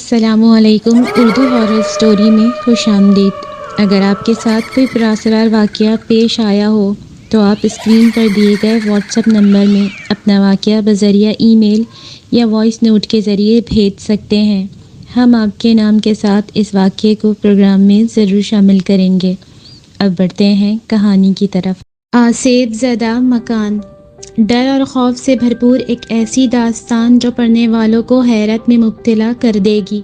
السلام علیکم Urdu horror story میں خوش آمدید۔ اگر آپ کے ساتھ کوئی پراسرار واقعہ پیش آیا ہو تو آپ اسکرین پر دیے گئے واٹس ایپ نمبر میں اپنا واقعہ بذریعہ ای میل یا وائس نوٹ کے ذریعے بھیج سکتے ہیں۔ ہم آپ کے نام کے ساتھ اس واقعے کو پروگرام میں ضرور شامل کریں گے۔ اب بڑھتے ہیں کہانی کی طرف۔ آسیب زدہ مکان، ڈر اور خوف سے بھرپور ایک ایسی داستان جو پڑھنے والوں کو حیرت میں مبتلا کر دے گی۔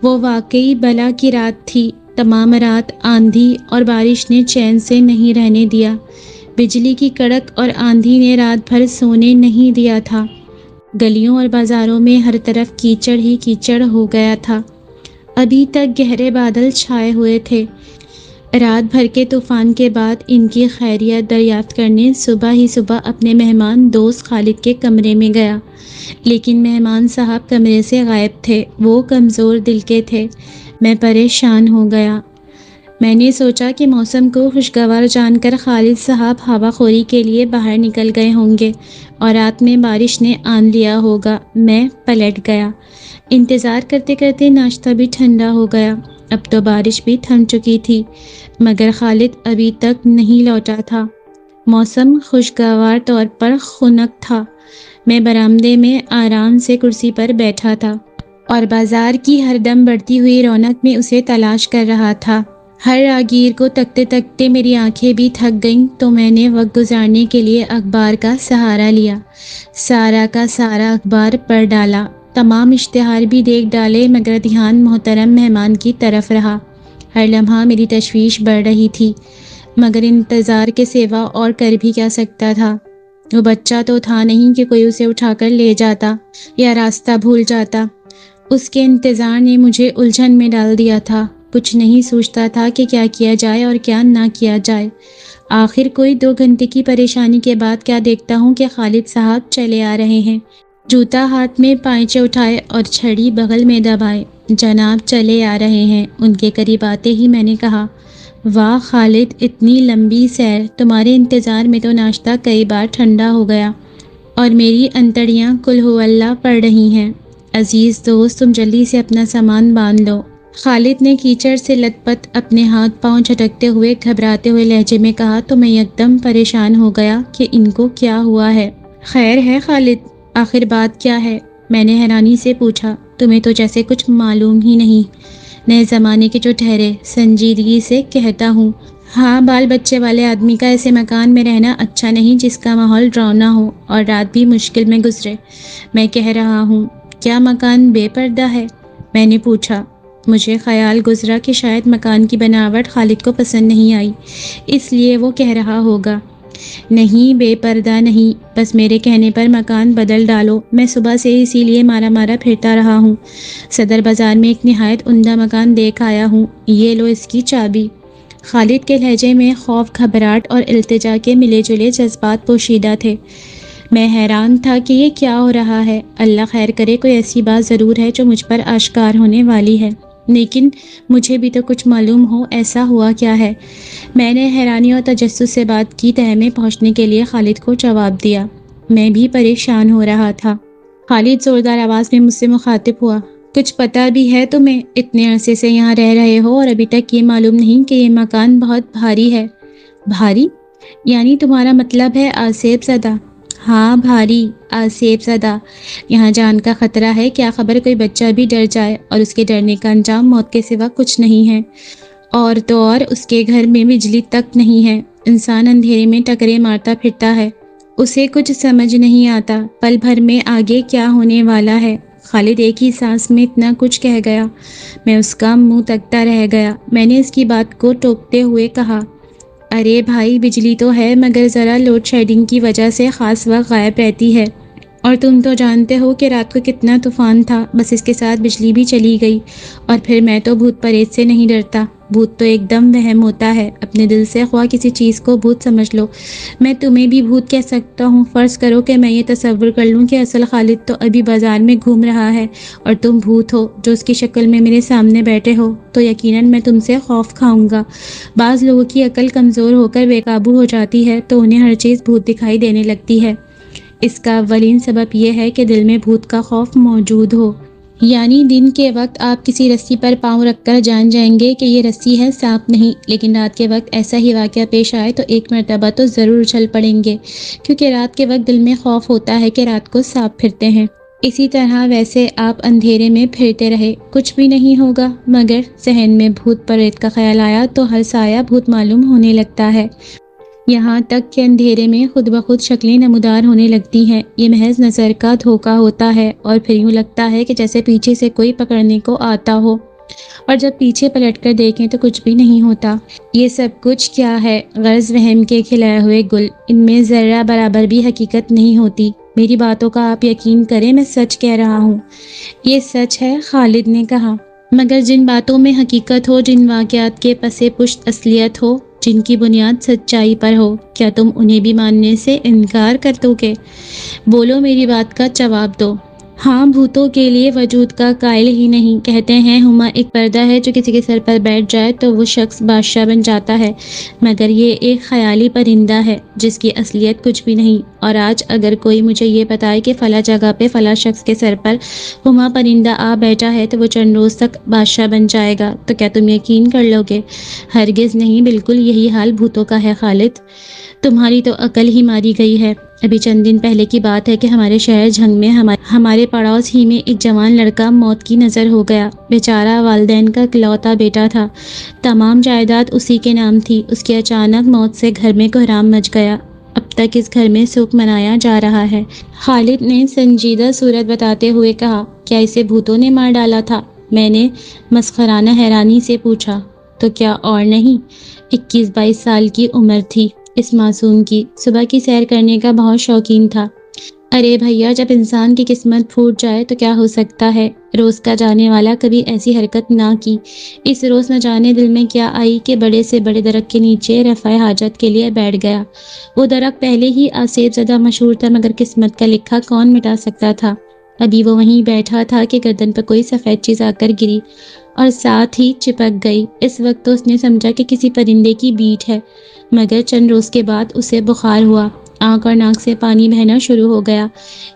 وہ واقعی بلا کی رات تھی۔ تمام رات آندھی اور بارش نے چین سے نہیں رہنے دیا۔ بجلی کی کڑک اور آندھی نے رات بھر سونے نہیں دیا تھا۔ گلیوں اور بازاروں میں ہر طرف کیچڑ ہی کیچڑ ہو گیا تھا۔ ابھی تک گہرے بادل چھائے ہوئے تھے۔ رات بھر کے طوفان کے بعد ان کی خیریت دریافت کرنے صبح ہی صبح اپنے مہمان دوست خالد کے کمرے میں گیا، لیکن مہمان صاحب کمرے سے غائب تھے۔ وہ کمزور دل کے تھے۔ میں پریشان ہو گیا۔ میں نے سوچا کہ موسم کو خوشگوار جان کر خالد صاحب ہوا خوری کے لیے باہر نکل گئے ہوں گے اور رات میں بارش نے آن لیا ہوگا۔ میں پلٹ گیا۔ انتظار کرتے کرتے ناشتہ بھی ٹھنڈا ہو گیا۔ اب تو بارش بھی تھم چکی تھی، مگر خالد ابھی تک نہیں لوٹا تھا۔ موسم خوشگوار طور پر خنک تھا۔ میں برآمدے میں آرام سے کرسی پر بیٹھا تھا اور بازار کی ہر دم بڑھتی ہوئی رونق میں اسے تلاش کر رہا تھا۔ ہر راہگیر کو تکتے تکتے میری آنکھیں بھی تھک گئیں تو میں نے وقت گزارنے کے لیے اخبار کا سہارا لیا۔ سارا کا سارا اخبار پڑھ ڈالا، تمام اشتہار بھی دیکھ ڈالے، مگر دھیان محترم مہمان کی طرف رہا۔ ہر لمحہ میری تشویش بڑھ رہی تھی، مگر انتظار کے سوا اور کر بھی کیا سکتا تھا؟ وہ بچہ تو تھا نہیں کہ کوئی اسے اٹھا کر لے جاتا یا راستہ بھول جاتا۔ اس کے انتظار نے مجھے الجھن میں ڈال دیا تھا۔ کچھ نہیں سوچتا تھا کہ کیا کیا جائے اور کیا نہ کیا جائے۔ آخر کوئی 2 گھنٹے کی پریشانی کے بعد کیا دیکھتا ہوں کہ خالد صاحب چلے آ رہے ہیں، جوتا ہاتھ میں پائچے اٹھائے اور چھڑی بغل میں دبائے۔ جناب چلے آ رہے ہیں۔ ان کے قریب آتے ہی میں نے کہا، واہ خالد، اتنی لمبی سیر! تمہارے انتظار میں تو ناشتہ کئی بار ٹھنڈا ہو گیا اور میری انتڑیاں قل ہو اللہ پڑھ رہی ہیں۔ عزیز دوست، تم جلدی سے اپنا سامان باندھ لو۔ خالد نے کیچڑ سے لت پت اپنے ہاتھ پاؤں جھٹکتے ہوئے گھبراتے ہوئے لہجے میں کہا تو میں یکدم پریشان ہو گیا کہ ان کو کیا ہوا ہے۔ خیر ہے خالد، آخر بات کیا ہے؟ میں نے حیرانی سے پوچھا۔ تمہیں تو جیسے کچھ معلوم ہی نہیں۔ نئے زمانے کے جو ٹھہرے، سنجیدگی سے کہتا ہوں، ہاں، بال بچے والے آدمی کا ایسے مکان میں رہنا اچھا نہیں جس کا ماحول ڈراؤنا ہو اور رات بھی مشکل میں گزرے۔ میں کہہ رہا ہوں، کیا مکان بے پردہ ہے؟ میں نے پوچھا۔ مجھے خیال گزرا کہ شاید مکان کی بناوٹ خالد کو پسند نہیں آئی، اس لیے وہ کہہ رہا ہوگا، نہیں بے پردہ نہیں، بس میرے کہنے پر مکان بدل ڈالو۔ میں صبح سے اسی لیے مارا مارا پھرتا رہا ہوں۔ صدر بازار میں ایک نہایت عمدہ مکان دیکھ آیا ہوں، یہ لو اس کی چابی۔ خالد کے لہجے میں خوف، گھبراہٹ اور التجا کے ملے جلے جذبات پوشیدہ تھے۔ میں حیران تھا کہ یہ کیا ہو رہا ہے۔ اللہ خیر کرے، کوئی ایسی بات ضرور ہے جو مجھ پر آشکار ہونے والی ہے، لیکن مجھے بھی تو کچھ معلوم ہو، ایسا ہوا کیا ہے؟ میں نے حیرانی اور تجسس سے بات کی تہہ میں پہنچنے کے لیے خالد کو جواب دیا۔ میں بھی پریشان ہو رہا تھا۔ خالد زوردار آواز میں مجھ سے مخاطب ہوا، کچھ پتہ بھی ہے تمہیں؟ اتنے عرصے سے یہاں رہ رہے ہو اور ابھی تک یہ معلوم نہیں کہ یہ مکان بہت بھاری ہے؟ بھاری؟ یعنی تمہارا مطلب ہے آسیب زدہ؟ ہاں بھاری، آسیب زدہ۔ یہاں جان کا خطرہ ہے، کیا خبر کوئی بچہ بھی ڈر جائے اور اس کے ڈرنے کا انجام موت کے سوا کچھ نہیں ہے۔ اور تو اور اس کے گھر میں بجلی تک نہیں ہے۔ انسان اندھیرے میں ٹکرے مارتا پھرتا ہے، اسے کچھ سمجھ نہیں آتا پل بھر میں آگے کیا ہونے والا ہے۔ خالد ایک ہی سانس میں اتنا کچھ کہہ گیا۔ میں اس کا منہ تکتا رہ گیا۔ میں نے اس کی بات کو ٹوکتے ہوئے کہا، ارے بھائی، بجلی تو ہے مگر ذرا لوڈ شیڈنگ کی وجہ سے خاص وقت غائب رہتی ہے، اور تم تو جانتے ہو کہ رات کو کتنا طوفان تھا، بس اس کے ساتھ بجلی بھی چلی گئی۔ اور پھر میں تو بھوت پریت سے نہیں ڈرتا، بھوت تو ایک دم وہم ہوتا ہے، اپنے دل سے خواہ کسی چیز کو بھوت سمجھ لو۔ میں تمہیں بھی بھوت کہہ سکتا ہوں۔ فرض کرو کہ میں یہ تصور کر لوں کہ اصل خالد تو ابھی بازار میں گھوم رہا ہے اور تم بھوت ہو جو اس کی شکل میں میرے سامنے بیٹھے ہو، تو یقیناً میں تم سے خوف کھاؤں گا۔ بعض لوگوں کی عقل کمزور ہو کر بے قابو ہو جاتی ہے تو انہیں ہر چیز بھوت دکھائی دینے لگتی ہے۔ اس کا اولین سبب یہ ہے کہ دل میں بھوت کا خوف موجود ہو، یعنی دن کے وقت آپ کسی رسی پر پاؤں رکھ کر جان جائیں گے کہ یہ رسی ہے، سانپ نہیں، لیکن رات کے وقت ایسا ہی واقعہ پیش آئے تو ایک مرتبہ تو ضرور اچھل پڑیں گے، کیونکہ رات کے وقت دل میں خوف ہوتا ہے کہ رات کو سانپ پھرتے ہیں۔ اسی طرح ویسے آپ اندھیرے میں پھرتے رہے، کچھ بھی نہیں ہوگا، مگر ذہن میں بھوت پریت کا خیال آیا تو ہر سایہ بھوت معلوم ہونے لگتا ہے، یہاں تک کہ اندھیرے میں خود بخود شکلیں نمودار ہونے لگتی ہیں۔ یہ محض نظر کا دھوکہ ہوتا ہے، اور پھر یوں لگتا ہے کہ جیسے پیچھے سے کوئی پکڑنے کو آتا ہو، اور جب پیچھے پلٹ کر دیکھیں تو کچھ بھی نہیں ہوتا۔ یہ سب کچھ کیا ہے؟ غرض وہم کے کھلائے ہوئے گل، ان میں ذرہ برابر بھی حقیقت نہیں ہوتی۔ میری باتوں کا آپ یقین کریں، میں سچ کہہ رہا ہوں۔ یہ سچ ہے، خالد نے کہا، مگر جن باتوں میں حقیقت ہو، جن واقعات کے پس پشت اصلیت ہو، جن کی بنیاد سچائی پر ہو، کیا تم انہیں بھی ماننے سے انکار کر دو گے؟ بولو، میری بات کا جواب دو۔ ہاں، بھوتوں کے لیے وجود کا قائل ہی نہیں، کہتے ہیں ہما ایک پردہ ہے، جو کسی کے سر پر بیٹھ جائے تو وہ شخص بادشاہ بن جاتا ہے، مگر یہ ایک خیالی پرندہ ہے جس کی اصلیت کچھ بھی نہیں۔ اور آج اگر کوئی مجھے یہ بتائے کہ فلاں جگہ پہ فلاں شخص کے سر پر ہما پرندہ آ بیٹھا ہے تو وہ چند روز تک بادشاہ بن جائے گا، تو کیا تم یقین کر لو گے؟ ہرگز نہیں، بالکل یہی حال بھوتوں کا ہے خالد۔ تمہاری تو عقل ہی ماری گئی ہے۔ ابھی چند دن پہلے کی بات ہے کہ ہمارے شہر جھنگ میں ہمارے پڑوس ہی میں ایک جوان لڑکا موت کی نظر ہو گیا۔ بیچارہ والدین کا اکلوتا بیٹا تھا، تمام جائیداد اسی کے نام تھی۔ اس کی اچانک موت سے گھر میں کوہرام مچ گیا۔ اب تک اس گھر میں سوگ منایا جا رہا ہے۔ خالد نے سنجیدہ صورت بتاتے ہوئے کہا، کیا اسے بھوتوں نے مار ڈالا تھا؟ میں نے مسخرانہ حیرانی سے پوچھا۔ تو کیا اور نہیں، 21-22 سال کی عمر تھی اس معصوم کی، صبح کی سیر کرنے کا بہت شوقین تھا۔ ارے بھیا، جب انسان کی قسمت پھوٹ جائے تو کیا ہو سکتا ہے؟ روز کا جانے والا کبھی ایسی حرکت نہ کی۔ اس روز نہ جانے دل میں کیا آئی کہ بڑے سے بڑے درخت کے نیچے رفع حاجت کے لیے بیٹھ گیا۔ وہ درخت پہلے ہی آصف زدہ مشہور تھا، مگر قسمت کا لکھا کون مٹا سکتا تھا؟ ابھی وہ وہیں بیٹھا تھا کہ گردن پر کوئی سفید چیز آ کر گری اور ساتھ ہی چپک گئی۔ اس وقت تو اس نے سمجھا کہ کسی پرندے کی بیٹ ہے، مگر چند روز کے بعد اسے بخار ہوا، آنکھ اور ناک سے پانی بہنا شروع ہو گیا۔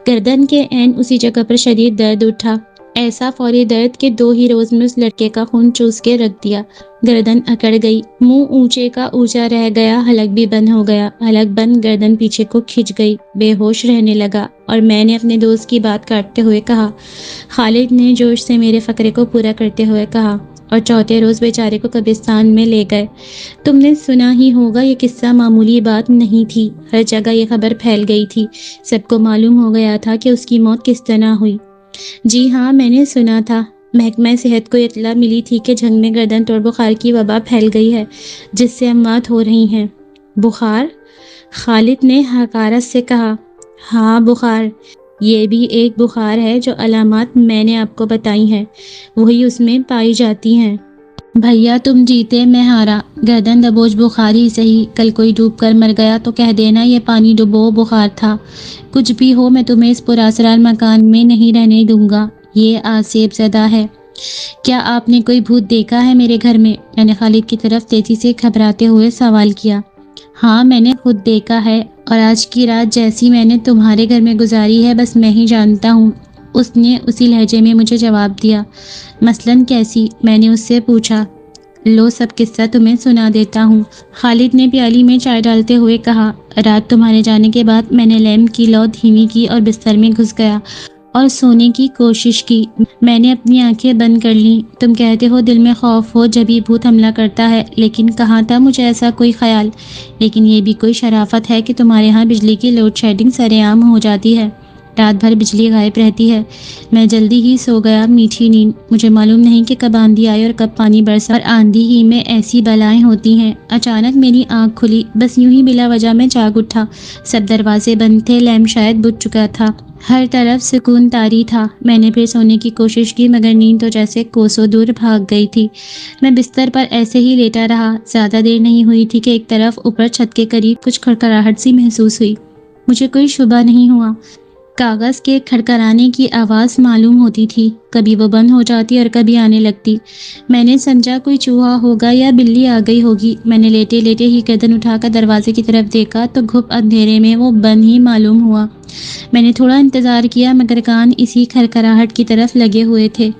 گردن کے عین اسی جگہ پر شدید درد اٹھا، ایسا فوری درد کہ 2 ہی روز میں اس لڑکے کا خون چوس کے رکھ دیا۔ گردن اکڑ گئی، منہ اونچے کا اونچا رہ گیا، حلق بھی بند ہو گیا، حلق بند، گردن پیچھے کو کھنچ گئی، بے ہوش رہنے لگا۔ اور میں نے اپنے دوست کی بات کاٹتے ہوئے کہا، خالد نے جوش سے میرے فقرے کو پورا کرتے ہوئے کہا، اور چوتھے روز بیچارے کو قبرستان میں لے گئے۔ تم نے سنا ہی ہوگا، یہ قصہ معمولی بات نہیں تھی، ہر جگہ یہ خبر پھیل گئی تھی، سب کو معلوم ہو گیا تھا کہ اس کی موت کس طرح ہوئی۔ جی ہاں، میں نے سنا تھا، محکمہ صحت کو اطلاع ملی تھی کہ جھنگ میں گردن توڑ بخار کی وبا پھیل گئی ہے، جس سے اموات ہو رہی ہیں۔ بخار؟ خالد نے حقارت سے کہا، ہاں بخار، یہ بھی ایک بخار ہے۔ جو علامات میں نے آپ کو بتائی ہیں وہی اس میں پائی جاتی ہیں۔ بھیا تم جیتے، میں ہارا۔ گردن دبوچ بخار ہی صحیح، کل کوئی ڈوب کر مر گیا تو کہہ دینا یہ پانی ڈبو بخار تھا۔ کچھ بھی ہو، میں تمہیں اس پراسرار مکان میں نہیں رہنے دوں گا، یہ آصف زدہ ہے۔ کیا آپ نے کوئی بھوت دیکھا ہے میرے گھر میں؟ میں نے خالد کی طرف تیزی سے گھبراتے ہوئے سوال کیا۔ ہاں، میں نے خود دیکھا ہے، اور آج کی رات جیسی میں نے تمہارے گھر میں گزاری ہے بس میں ہی جانتا ہوں، اس نے اسی لہجے میں مجھے جواب دیا۔ مثلاً کیسی؟ میں نے اس سے پوچھا۔ لو سب قصہ تمہیں سنا دیتا ہوں، خالد نے پیالی میں چائے ڈالتے ہوئے کہا۔ رات تمہارے جانے کے بعد میں نے لیمپ کی لو دھیمی کی اور بستر میں گھس گیا اور سونے کی کوشش کی۔ میں نے اپنی آنکھیں بند کر لیں۔ تم کہتے ہو دل میں خوف ہو جبھی بھوت حملہ کرتا ہے، لیکن کہاں تھا مجھے ایسا کوئی خیال۔ لیکن یہ بھی کوئی شرافت ہے کہ تمہارے ہاں بجلی کی لوڈ شیڈنگ سرے عام ہو جاتی ہے، رات بھر بجلی غائب رہتی ہے۔ میں جلدی ہی سو گیا، میٹھی نیند۔ مجھے معلوم نہیں کہ کب آندھی آئی اور کب پانی برسا، اور آندھی ہی میں ایسی بلائیں ہوتی ہیں۔ اچانک میری آنکھ کھلی، بس یوں ہی بلا وجہ میں جاگ اٹھا۔ سب دروازے بند تھے، لیمپ شاید بجھ چکا تھا، ہر طرف سکون طاری تھا۔ میں نے پھر سونے کی کوشش کی، مگر نیند تو جیسے کوسوں دور بھاگ گئی تھی۔ میں بستر پر ایسے ہی لیٹا رہا۔ زیادہ دیر نہیں ہوئی تھی کہ ایک طرف اوپر چھت کے قریب کچھ کھڑکھڑاہٹ سی محسوس ہوئی۔ مجھے کوئی شبہ نہیں ہوا، کاغذ کے کھڑکھڑانے کی آواز معلوم ہوتی تھی۔ کبھی وہ بند ہو جاتی اور کبھی آنے لگتی۔ میں نے سمجھا کوئی چوہا ہوگا یا بلی آ گئی ہوگی۔ میں نے لیٹے لیٹے ہی گردن اٹھا کر دروازے کی طرف دیکھا تو گھپ اندھیرے میں وہ بند ہی معلوم ہوا۔ میں نے تھوڑا انتظار کیا مگر کان اسی کھڑکھڑاہٹ کی طرف لگے ہوئے تھے۔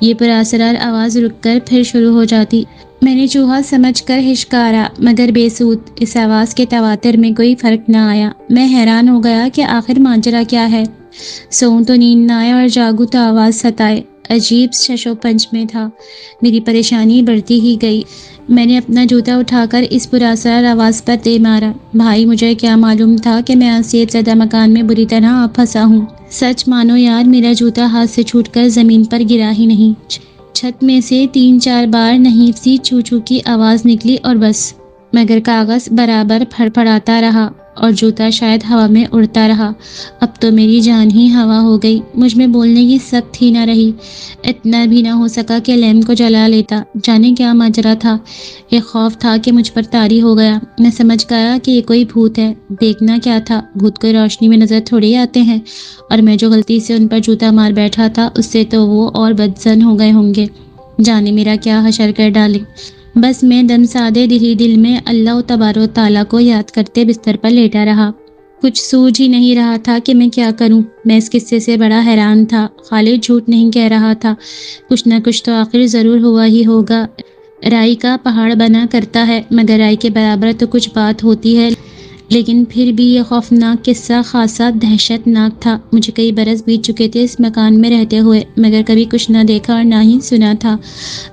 یہ پراسرار آواز رک کر پھر شروع ہو جاتی۔ میں نے چوہا سمجھ کر ہچکارا مگر بے سود، اس آواز کے تواتر میں کوئی فرق نہ آیا۔ میں حیران ہو گیا کہ آخر ماجرا کیا ہے۔ سوؤں تو نیند نہ آئے اور جاگوں تو آواز ستائے۔ عجیب شش و پنج میں تھا۔ میری پریشانی بڑھتی ہی گئی۔ میں نے اپنا جوتا اٹھا کر اس پراسرار آواز پر دے مارا۔ بھائی مجھے کیا معلوم تھا کہ میں حیثیت زدہ مکان میں بری طرح آ پھنسا ہوں۔ سچ مانو یار، میرا جوتا ہاتھ سے چھوٹ کر زمین پر گرا ہی نہیں۔ چھت میں سے 3-4 بار نحیف سی چو چو کی آواز نکلی اور بس، مگر کاغذ برابر پھڑپڑاتا رہا اور جوتا شاید ہوا میں اڑتا رہا۔ اب تو میری جان ہی ہوا ہو گئی۔ مجھ میں بولنے کی سخت ہی نہ رہی۔ اتنا بھی نہ ہو سکا کہ لیمپ کو جلا لیتا۔ جانے کیا ماجرا تھا۔ ایک خوف تھا کہ مجھ پر طاری ہو گیا۔ میں سمجھ گیا کہ یہ کوئی بھوت ہے۔ دیکھنا کیا تھا، بھوت کوئی روشنی میں نظر تھوڑی آتے ہیں، اور میں جو غلطی سے ان پر جوتا مار بیٹھا تھا اس سے تو وہ اور بدظن ہو گئے ہوں گے، جانے میرا کیا حشر کر ڈالیں۔ بس میں دم سادے دل میں اللہ تبارک و تعالیٰ کو یاد کرتے بستر پر لیٹا رہا۔ کچھ سوجھ ہی نہیں رہا تھا کہ میں کیا کروں۔ میں اس قصے سے بڑا حیران تھا۔ خالد جھوٹ نہیں کہہ رہا تھا۔ کچھ نہ کچھ تو آخر ضرور ہوا ہی ہوگا۔ رائی کا پہاڑ بنا کرتا ہے مگر رائی کے برابر تو کچھ بات ہوتی ہے، لیکن پھر بھی یہ خوفناک قصہ خاصا دہشت ناک تھا۔ مجھے کئی برس بیت چکے تھے اس مکان میں رہتے ہوئے، مگر کبھی کچھ نہ دیکھا اور نہ ہی سنا تھا۔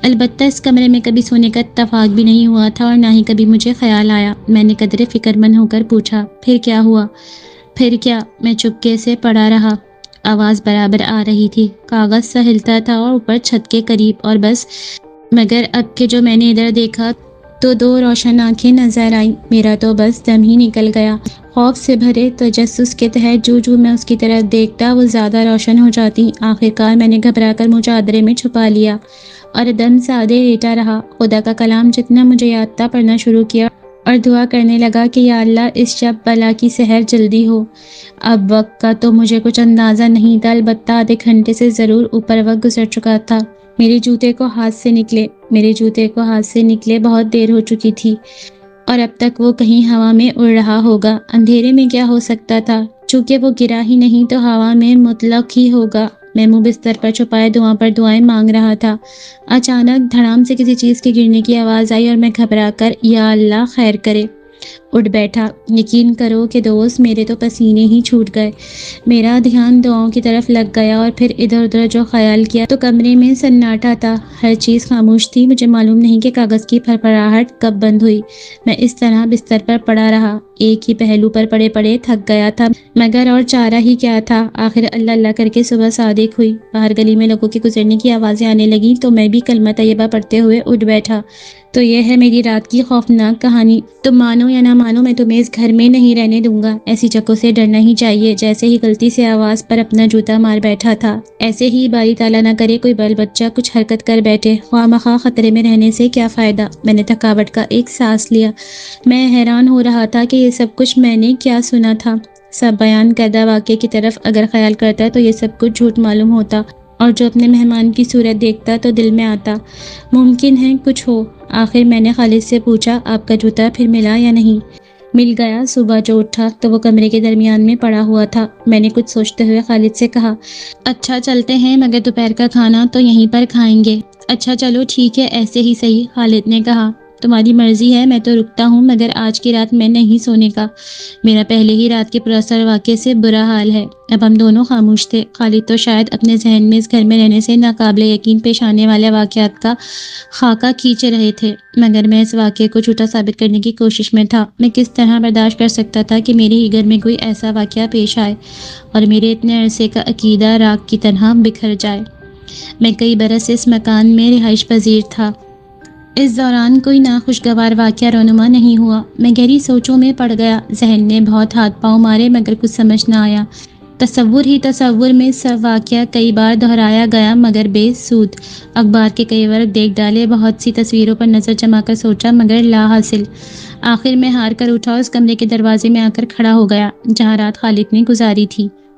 البتہ اس کمرے میں کبھی سونے کا اتفاق بھی نہیں ہوا تھا اور نہ ہی کبھی مجھے خیال آیا۔ میں نے قدرے فکر مند ہو کر پوچھا، پھر کیا ہوا؟ پھر کیا؟ میں چپکے سے پڑا رہا۔ آواز برابر آ رہی تھی، کاغذ سا ہلتا تھا اور اوپر چھت کے قریب، اور بس۔ مگر اب کہ جو میں نے ادھر دیکھا تو 2 روشن آنکھیں نظر آئیں۔ میرا تو بس دم ہی نکل گیا۔ خوف سے بھرے تجسس کے تحت جو میں اس کی طرف دیکھتا وہ زیادہ روشن ہو جاتی۔ آخرکار میں نے گھبرا کر منہ چادرے میں چھپا لیا اور دم سادے لیٹا رہا۔ خدا کا کلام جتنا مجھے یاد تھا پڑھنا شروع کیا اور دعا کرنے لگا کہ یا اللہ اس شب بلا کی سحر جلدی ہو۔ اب وقت کا تو مجھے کچھ اندازہ نہیں تھا، البتہ آدھے گھنٹے سے ضرور اوپر وقت گزر چکا تھا۔ میرے جوتے کو ہاتھ سے نکلے بہت دیر ہو چکی تھی اور اب تک وہ کہیں ہوا میں اڑ رہا ہوگا۔ اندھیرے میں کیا ہو سکتا تھا؟ چونکہ وہ گرا ہی نہیں تو ہوا میں مطلق ہی ہوگا۔ میں منہ بستر پر چھپائے دعا پر دعائیں مانگ رہا تھا۔ اچانک دھڑام سے کسی چیز کے گرنے کی آواز آئی اور میں گھبرا کر یا اللہ خیر کرے اٹھ بیٹھا۔ یقین کرو کہ دوست میرے تو پسینے ہی چھوٹ گئے۔ میرا دھیان دعاؤں کی طرف لگ گیا اور پھر ادھر ادھر جو خیال کیا تو کمرے میں سناٹا تھا، ہر چیز خاموش تھی۔ مجھے معلوم نہیں کہ کاغذ کی پھڑپڑاہٹ کب بند ہوئی۔ میں اس طرح بستر پر پڑا رہا، ایک ہی پہلو پر پڑے پڑے تھک گیا تھا، مگر اور چارہ ہی کیا تھا۔ آخر اللہ اللہ کر کے صبح صادق ہوئی۔ باہر گلی میں لوگوں کے گزرنے کی آوازیں آنے لگیں تو میں بھی کلمہ طیبہ پڑھتے ہوئے اٹھ بیٹھا۔ تو یہ ہے میری رات کی خوفناک کہانی۔ تم مانو یا نہ مانو میں تمہیں اس گھر میں نہیں رہنے دوں گا۔ ایسی جگہوں سے ڈرنا ہی چاہیے۔ جیسے ہی غلطی سے آواز پر اپنا جوتا مار بیٹھا تھا، ایسے ہی باری تعالیٰ نہ کرے کوئی بال بچہ کچھ حرکت کر بیٹھے، خواہ مخواہ خطرے میں رہنے سے کیا فائدہ۔ میں نے تھکاوٹ کا ایک سانس لیا۔ میں حیران ہو رہا تھا کہ یہ سب کچھ میں نے کیا سنا تھا۔ سب بیان کردہ واقعے کی طرف اگر خیال کرتا تو یہ سب کچھ جھوٹ معلوم ہوتا، اور جو اپنے مہمان کی صورت دیکھتا تو دل میں آتا ممکن ہے کچھ ہو۔ آخر میں نے خالد سے پوچھا، آپ کا جوتا پھر ملا یا نہیں؟ مل گیا۔ صبح جو اٹھا تو وہ کمرے کے درمیان میں پڑا ہوا تھا۔ میں نے کچھ سوچتے ہوئے خالد سے کہا، اچھا چلتے ہیں، مگر دوپہر کا کھانا تو یہیں پر کھائیں گے۔ اچھا چلو ٹھیک ہے، ایسے ہی صحیح، خالد نے کہا۔ تمہاری مرضی ہے، میں تو رکتا ہوں، مگر آج کی رات میں نہیں سونے کا۔ میرا پہلے ہی رات کے پراسرار واقعے سے برا حال ہے۔ اب ہم دونوں خاموش تھے۔ خالد تو شاید اپنے ذہن میں اس گھر میں رہنے سے ناقابل یقین پیش آنے والے واقعات کا خاکہ کھینچ رہے تھے، مگر میں اس واقعے کو جھوٹا ثابت کرنے کی کوشش میں تھا۔ میں کس طرح برداشت کر سکتا تھا کہ میرے ہی گھر میں کوئی ایسا واقعہ پیش آئے اور میرے اتنے عرصے کا عقیدہ راکھ کی طرح بکھر جائے۔ میں کئی برس سے اس مکان میں رہائش پذیر تھا۔ اس دوران کوئی ناخوشگوار واقعہ رونما نہیں ہوا۔ میں گہری سوچوں میں پڑ گیا۔ ذہن نے بہت ہاتھ پاؤں مارے مگر کچھ سمجھ نہ آیا۔ تصور میں سب واقعہ کئی بار دہرایا گیا مگر بے سود۔ اخبار کے کئی ورق دیکھ ڈالے، بہت سی تصویروں پر نظر جما کر سوچا مگر لا حاصل۔ آخر میں ہار کر اٹھا، اس کمرے کے دروازے میں آ کر کھڑا ہو گیا جہاں رات خالد نے گزاری تھی۔